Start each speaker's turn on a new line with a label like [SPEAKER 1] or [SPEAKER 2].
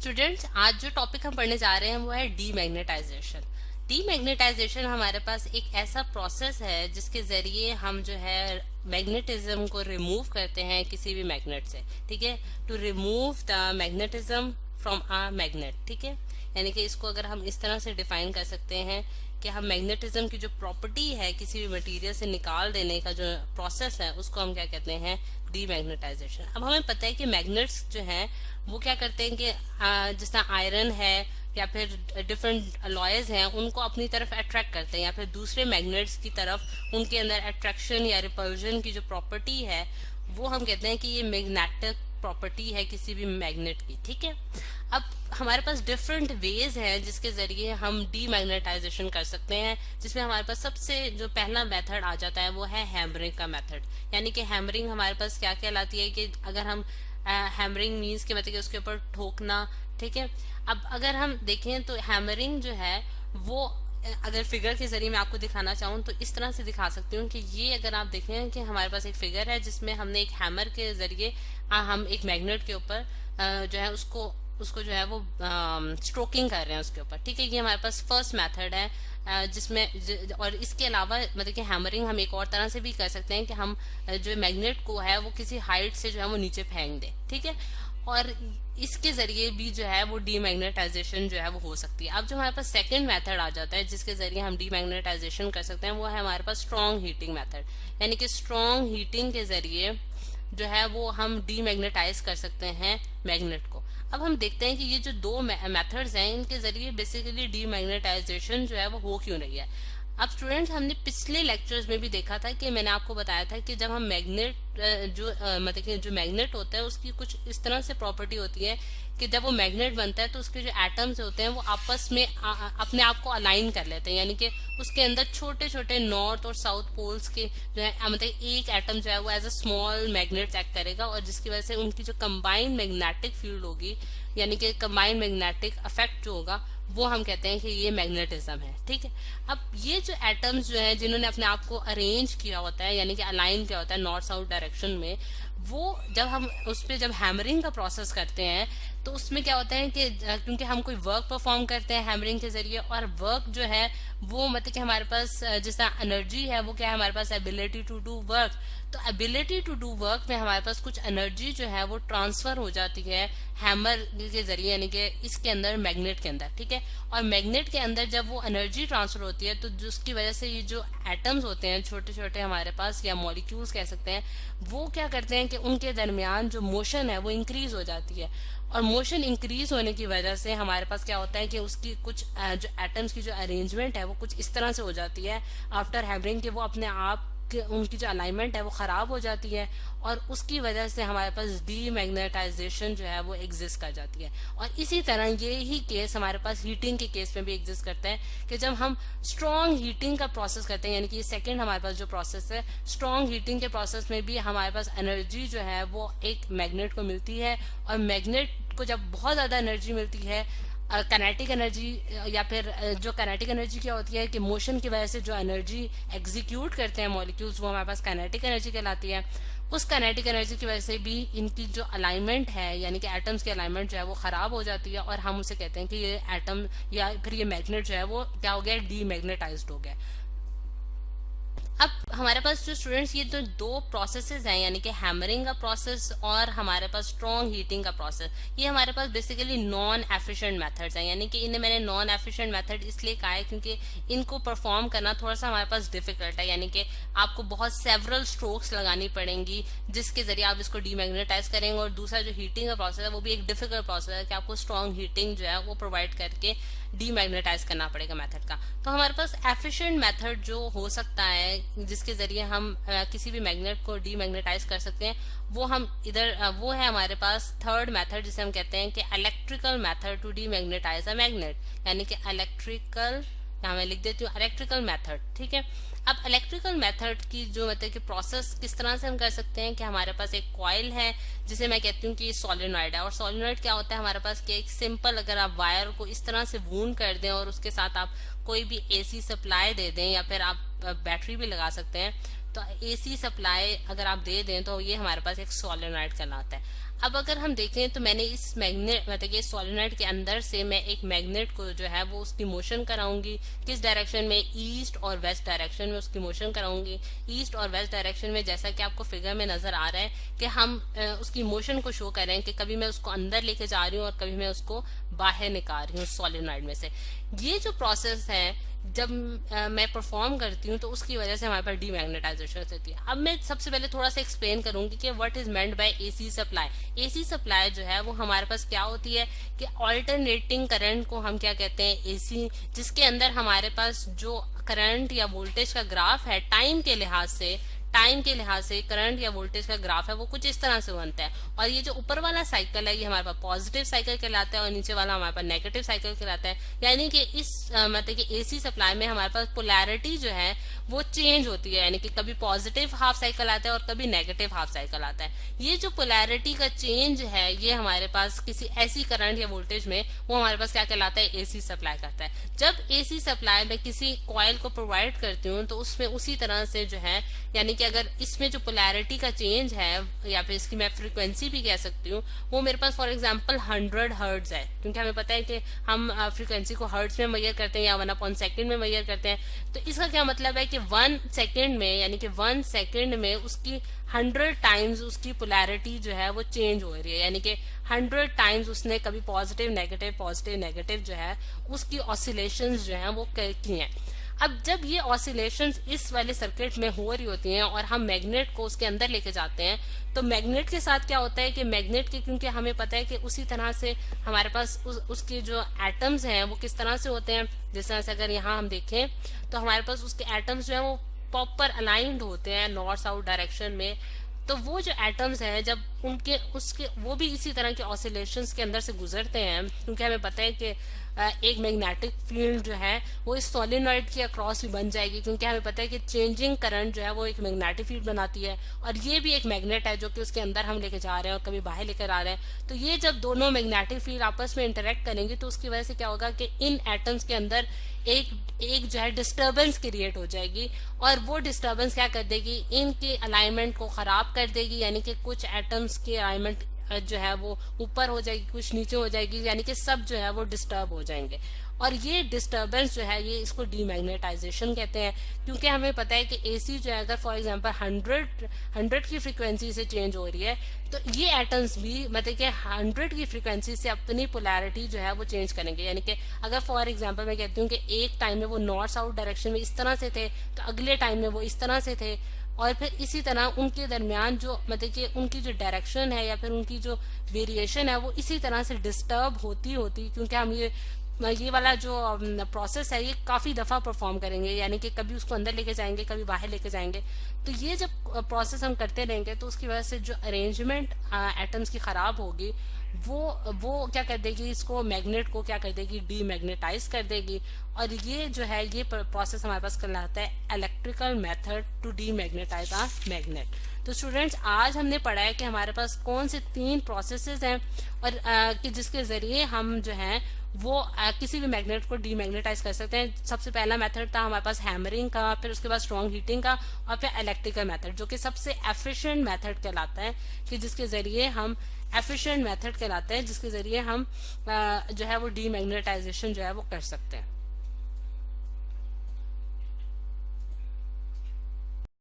[SPEAKER 1] Students, आज जो topic हम पढ़ने जा रहे हैं वो है डीमैग्नेटाइजेशन। डीमैग्नेटाइजेशन हमारे पास एक ऐसा प्रोसेस है जिसके जरिए हम जो है मैग्नेटिज्म को रिमूव करते हैं किसी भी मैग्नेट से। ठीक है, to remove the magnetism from a magnet. ठीक है, यानी कि इसको अगर हम इस तरह से डिफाइन कर सकते हैं कि हम मैग्नेटिज्म की जो प्रॉपर्टी है किसी भी मटेरियल से निकाल देने का जो प्रोसेस है उसको हम क्या कहते हैं, डीमैग्नेटाइजेशन। अब हमें पता है कि मैग्नेट्स जो हैं वो क्या करते हैं कि जिस तरह आयरन है या फिर डिफरेंट अलॉयज हैं उनको अपनी तरफ अट्रैक्ट करते हैं या फिर दूसरे मैग्नेट्स की तरफ उनके अंदर अट्रैक्शन या रिपल्जन की जो प्रॉपर्टी है वो हम कहते हैं कि ये मैग्नेटिक प्रॉपर्टी है किसी भी मैग्नेट की। ठीक है, अब हमारे पास डिफरेंट वेज हैं जिसके जरिए हम डीमैग्नेटाइजेशन कर सकते हैं, जिसमें हमारे पास सबसे जो पहला मेथड आ जाता है वो है हैमरिंग का मेथड। यानी कि हैमरिंग हमारे पास क्या कहलाती है कि अगर हम हैमरिंग मीन्स के मतलब कि उसके ऊपर ठोकना। ठीक है, अब अगर हम देखें तो हैमरिंग जो है वो अगर फिगर के जरिए मैं आपको दिखाना चाहूँ तो इस तरह से दिखा सकती हूँ कि ये अगर आप देखें कि हमारे पास एक फिगर है जिसमें हमने एक हैमर के जरिए हम एक मैग्नेट के ऊपर जो है उसको उसको जो है वो स्ट्रोकिंग कर रहे हैं उसके ऊपर। ठीक है, ये हमारे पास फर्स्ट मेथड है जिसमें और इसके अलावा मतलब कि हैमरिंग हम एक और तरह से भी कर सकते हैं कि हम जो मैग्नेट को है वो किसी हाइट से जो है वो नीचे फेंक दें। ठीक है, और इसके जरिए भी जो है वो डीमैग्नेटाइजेशन जो है वो हो सकती है। अब जो हमारे पास सेकंड मेथड आ जाता है जिसके जरिए हम डीमैग्नेटाइजेशन कर सकते हैं वो है हमारे पास स्ट्रॉन्ग हीटिंग मेथड। यानी कि स्ट्रॉन्ग हीटिंग के जरिए जो है वो हम डीमैग्नेटाइज कर सकते हैं मैग्नेट को। अब हम देखते हैं कि ये जो दो मेथड्स हैं इनके जरिए बेसिकली डीमैग्नेटाइजेशन जो है वो हो क्यों रही है। अब स्टूडेंट्स, हमने पिछले लेक्चर्स में भी देखा था कि मैंने आपको बताया था कि जब हम मैग्नेट मतलब कि जो मैग्नेट होता है उसकी कुछ इस तरह से प्रॉपर्टी होती है कि जब वो मैग्नेट बनता है तो उसके जो एटम्स होते हैं वो आपस में अपने आप को अलाइन कर लेते हैं। यानी कि उसके अंदर छोटे छोटे नॉर्थ और साउथ पोल्स के जो है मतलब एक एटम जो है वो as a small magnet act करेगा और जिसकी वजह से उनकी जो कंबाइंड मैग्नेटिक फील्ड होगी यानी कि कंबाइंड मैग्नेटिक इफेक्ट जो होगा वो हम कहते हैं कि ये मैग्नेटिज्म है। ठीक है, अब ये जो एटम्स जो है जिन्होंने अपने आप को अरेंज किया होता है यानी कि अलाइन किया होता है नॉर्थ साउथ डायरेक्शन में, वो जब हम उस पर जब हैमरिंग का प्रोसेस करते हैं तो उसमें क्या होता है कि क्योंकि हम कोई वर्क परफॉर्म करते हैं हैमरिंग के जरिए और वर्क जो है वो मतलब कि हमारे पास जिस तरह एनर्जी है वो क्या है हमारे पास एबिलिटी टू डू वर्क। तो एबिलिटी टू डू वर्क में हमारे पास कुछ एनर्जी जो है वो ट्रांसफर हो जाती है हैमर के जरिए यानी कि इसके अंदर मैग्नेट के अंदर। ठीक है, और मैग्नेट के अंदर जब वो एनर्जी ट्रांसफर होती है तो जिसकी वजह से ये जो एटम्स होते हैं छोटे छोटे हमारे पास या मॉलिक्यूल्स कह सकते हैं वो क्या करते हैं कि उनके दरमियान जो मोशन है वो इंक्रीज हो जाती है और मोशन इंक्रीज होने की वजह से हमारे पास क्या होता है कि उसकी कुछ जो एटम्स की जो अरेंजमेंट है वो कुछ इस तरह से हो जाती है आफ्टर हैमरिंग के वो अपने आप उनकी जो अलाइनमेंट है वो खराब हो जाती है और उसकी वजह से हमारे पास डीमैग्नेटाइजेशन जो है वो एग्जिस्ट कर जाती है। और इसी तरह ये ही केस हमारे पास हीटिंग के केस में भी एग्जिस्ट करता है कि जब हम स्ट्रॉन्ग हीटिंग का प्रोसेस करते हैं यानी कि ये सेकंड हमारे पास जो प्रोसेस है स्ट्रॉन्ग हीटिंग के प्रोसेस में भी हमारे पास एनर्जी जो है वो एक मैग्नेट को मिलती है और मैग्नेट को जब बहुत ज्यादा एनर्जी मिलती है काइनेटिक एनर्जी या फिर जो काइनेटिक एनर्जी क्या होती है कि मोशन की वजह से जो एनर्जी एग्जीक्यूट करते हैं मॉलिक्यूल्स वो हमारे पास काइनेटिक एनर्जी कहलाती है। उस काइनेटिक एनर्जी की वजह से भी इनकी जो अलाइनमेंट है यानी कि एटम्स की अलाइनमेंट जो है वो खराब हो जाती है और हम उसे कहते हैं कि ये एटम या फिर ये मैग्नेट जो है वो क्या हो गया, डीमैग्नेटाइज्ड हो गया। अब हमारे पास जो स्टूडेंट्स ये जो दो प्रोसेसेस हैं यानी कि हैमरिंग का प्रोसेस और हमारे पास स्ट्रॉन्ग हीटिंग का प्रोसेस ये हमारे पास बेसिकली नॉन एफिशिएंट मेथड्स हैं। यानी कि इन्हें मैंने नॉन एफिशिएंट मेथड इसलिए कहा है क्योंकि इनको परफॉर्म करना थोड़ा सा हमारे पास डिफिकल्ट है। यानी कि आपको बहुत सेवरल स्ट्रोक्स लगानी पड़ेंगी जिसके जरिए आप इसको डीमैग्नेटाइज करेंगे और दूसरा जो हीटिंग का प्रोसेस है वो भी एक डिफिकल्ट प्रोसेस है कि आपको स्ट्रॉन्ग हीटिंग जो है वो प्रोवाइड करके डीमैग्नेटाइज करना पड़ेगा मेथड का। तो हमारे पास एफिशिएंट मेथड जो हो सकता है जिसके जरिए हम किसी भी मैग्नेट को डीमैग्नेटाइज कर सकते हैं वो हम इधर वो है हमारे पास थर्ड मेथड जिसे हम कहते हैं कि electrical method to demagnetize a magnet. यानी कि इलेक्ट्रिकल, यहाँ मैं लिख देती हूँ इलेक्ट्रिकल मेथड। ठीक है, अब इलेक्ट्रिकल मेथड की जो मतलब कि प्रोसेस किस तरह से हम कर सकते हैं कि हमारे पास एक कॉइल है जिसे मैं कहती हूँ कि सोलेनॉइड है। और सोलेनॉइड क्या होता है हमारे पास कि एक सिंपल अगर आप वायर को इस तरह से वूंड कर दें और उसके साथ आप कोई भी एसी सप्लाई दे दें या फिर आप बैटरी भी लगा सकते हैं तो एसी सप्लाई अगर आप दे दें तो ये हमारे पास एक सोलेनॉइड कहलाता है। अब अगर हम देखें तो मैंने इस मैग्नेट मतलब कि सोलेनॉइड के अंदर से मैं एक मैग्नेट को जो है वो उसकी मोशन कराऊंगी, किस डायरेक्शन में, ईस्ट और वेस्ट डायरेक्शन में उसकी मोशन कराऊंगी। ईस्ट और वेस्ट डायरेक्शन में जैसा कि आपको फिगर में नजर आ रहा है कि हम उसकी मोशन को शो कर रहे हैं कि कभी मैं उसको अंदर लेके जा रही हूँ और कभी मैं उसको बाहर निकाल रही हूँ सोलेनॉइड में से। ये जो प्रोसेस है जब मैं परफॉर्म करती हूँ तो उसकी वजह से हमारे पास डीमैग्नेटाइजेशन होती है। अब मैं सबसे पहले थोड़ा सा एक्सप्लेन करूंगी कि what is meant by AC supply. AC supply जो है वो हमारे पास क्या होती है कि ऑल्टरनेटिंग करंट को हम क्या कहते हैं, एसी, जिसके अंदर हमारे पास जो करंट या वोल्टेज का ग्राफ है टाइम के लिहाज से करंट या वोल्टेज का ग्राफ है वो कुछ इस तरह से बनता है। और ये जो ऊपर वाला साइकिल है ये हमारे पास पॉजिटिव साइकिल कहलाता है और नीचे वाला हमारे पास नेगेटिव साइकिल कहलाता है। यानी कि इस मतलब कि एसी सप्लाई में हमारे पास पोलैरिटी जो है वो चेंज होती है, यानी कि कभी पॉजिटिव हाफ साइकिल आता है और कभी नेगेटिव हाफ साइकिल आता है। ये जो पोलैरिटी का चेंज है ये हमारे पास किसी ऐसी करंट या वोल्टेज में वो हमारे पास क्या कहलाता है, एसी सप्लाई करता है। जब एसी सप्लाई में किसी कॉइल को प्रोवाइड करती हूँ तो उसमें उसी तरह से जो है, यानी कि अगर इसमें जो पोलैरिटी का चेंज है या फिर इसकी मैं फ्रीक्वेंसी भी कह सकती हूँ, वो मेरे पास फॉर एग्जांपल 100 हर्ट्ज है, क्योंकि हमें पता है कि हम फ्रीक्वेंसी को हर्ट्ज में मेजर करते हैं या 1/सेकंड में मेजर करते हैं। तो इसका क्या मतलब है कि 1 सेकंड में, यानी कि 1 सेकंड में उसकी 100 टाइम्स उसकी पोलैरिटी जो है वो चेंज हो रही है, यानी कि 100 टाइम्स उसने कभी पॉजिटिव नेगेटिव जो है उसकी ऑसिलेशंस जो है वो की हैं। अब जब ये ऑसिलेशंस इस वाले सर्किट में हो रही होती हैं और हम मैग्नेट को उसके अंदर लेके जाते हैं तो मैग्नेट के साथ क्या होता है कि मैग्नेट के, क्योंकि हमें पता है कि उसी तरह से हमारे पास उसके जो एटम्स हैं वो किस तरह से होते हैं, जिस तरह से अगर यहाँ हम देखें तो हमारे पास उसके एटम्स जो है वो प्रॉपर अलाइंड होते हैं नॉर्थ साउथ डायरेक्शन में। तो वो जो एटम्स हैं जब उनके उसके वो भी इसी तरह के ऑसिलेशंस के अंदर से गुजरते हैं, क्योंकि हमें पता है कि एक मैग्नेटिक फील्ड जो है वो इस सोलेनॉइड के अक्रॉस भी बन जाएगी, क्योंकि हमें पता है कि चेंजिंग करंट जो है वो एक मैग्नेटिक फील्ड बनाती है और ये भी एक मैग्नेट है जो कि उसके अंदर हम लेके जा रहे हैं और कभी बाहर लेकर आ रहे हैं। तो ये जब दोनों मैग्नेटिक फील्ड आपस में इंटरेक्ट करेंगे तो उसकी वजह से क्या होगा कि इन एटम्स के अंदर एक जो है डिस्टर्बेंस क्रिएट हो जाएगी और वो डिस्टर्बेंस क्या कर देगी, इनके अलाइनमेंट को खराब कर देगी, यानी कि कुछ एटम्स के अलाइनमेंट जो है वो ऊपर हो जाएगी, कुछ नीचे हो जाएगी, यानी कि सब जो है वो डिस्टर्ब हो जाएंगे। और ये डिस्टर्बेंस जो है ये इसको डीमैग्नेटाइजेशन कहते हैं, क्योंकि हमें पता है कि एसी जो है अगर फॉर एग्जांपल 100 की फ्रीक्वेंसी से चेंज हो रही है तो ये एटम्स भी मतलब कि 100 की फ्रीक्वेंसी से अपनी पोलैरिटी जो है वो चेंज करेंगे। यानी कि अगर फॉर एग्जांपल मैं कहती हूँ कि एक टाइम में वो नॉर्थ साउथ डायरेक्शन में इस तरह से थे तो अगले टाइम में वो इस तरह से थे, और फिर इसी तरह उनके दरमियान जो मतलब कि उनकी जो डायरेक्शन है या फिर उनकी जो वेरिएशन है वो इसी तरह से डिस्टर्ब होती, क्योंकि हम ये वाला जो प्रोसेस है ये काफी दफा परफॉर्म करेंगे, यानी कि कभी उसको अंदर लेके जाएंगे कभी बाहर लेके जाएंगे। तो ये जब प्रोसेस हम करते रहेंगे तो उसकी वजह से जो अरेंजमेंट एटम्स की खराब होगी वो क्या कर देगी, इसको मैग्नेट को क्या कर देगी, डीमैग्नेटाइज कर देगी। और ये जो है ये प्रोसेस हमारे पास कहलाता है electrical method to demagnetize a magnet. तो स्टूडेंट्स आज हमने पढ़ा है कि हमारे पास कौन से 3 प्रोसेसेस हैं और कि जिसके जरिए हम जो है वो किसी भी मैग्नेट को डीमैग्नेटाइज कर सकते हैं। सबसे पहला मेथड था हमारे पास हैमरिंग का, फिर उसके बाद स्ट्रॉन्ग हीटिंग का और फिर इलेक्ट्रिकल मेथड, जो कि सबसे एफिशिएंट मेथड कहलाता है कि जिसके जरिए हम जिसके जरिए हम जो है वो डीमैग्नेटाइजेशन जो है वो कर सकते हैं।